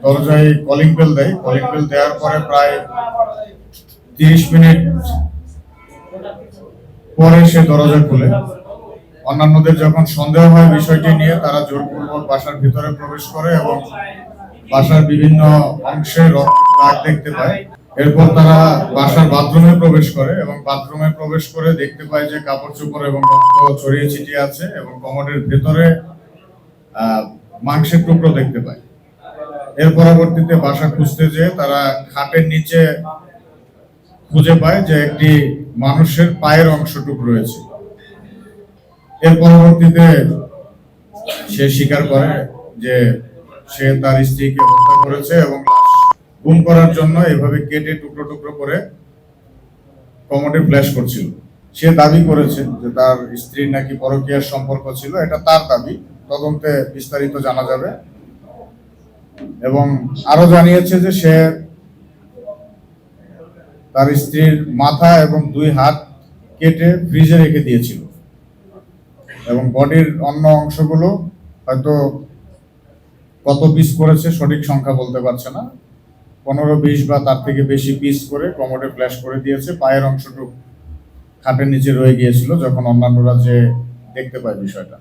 দরজায় calling bell দেয়। Calling bell দেওয়ার পরে প্রায় 30 মিনিট পরে সে দরজা খুলে। অন্যান্যদের যখন সন্দেহ হয় বিষয়টি নিয়ে, তারা জোরপূর্বক বাসার ভিতরে প্রবেশ করে এবং বাসার বিভিন্ন অংশে রক্তের দাগ দেখতে পায়। এরপর তারা বাসার বাথরুমে প্রবেশ করে এবং বাথরুমে প্রবেশ করে দেখতে পায় যে কাপড় চোপড় এবং রক্ত ছড়িয়ে ছিটিয়ে আছে এবং কমোডের ভেতরে মাংসের টুকরো দেখতে পায়। এর পরবর্তীতে বাসা খুঁজতে যেয়ে তারা খাটের নিচে খুঁজে পায় যে একটি মানুষের পায়ের অংশটুকু রয়েছে। এর পরবর্তীতে সে স্বীকার করে যে সে তার স্ত্রীকে হত্যা করেছে এবং গুম করার জন্য এভাবে কেটে টুকরো টুকরো করে কমোডে ফ্ল্যাশ করছিল। সে দাবি করেছে যে তার স্ত্রীর নাকি পরকীয়ার সম্পর্ক ছিল। এটা তার দাবি, তদন্তে বিস্তারিত জানা যাবে। এবং আরো জানিয়েছে যে সে তার স্ত্রীর মাথা এবং 2 হাত কেটে ফ্রিজে রেখে দিয়েছিল এবং বডির অন্য অংশগুলো হয়তো কত পিস করেছে সঠিক সংখ্যা বলতে পারছে না, 15-20 বা তার থেকে বেশি পিস করে কমোডে ফ্ল্যাশ করে দিয়েছে। পায়ের অংশটুকু খাটের নিচে রয়ে গিয়েছিল যখন অন্যান্যরা যে দেখতে পায় বিষয়টা।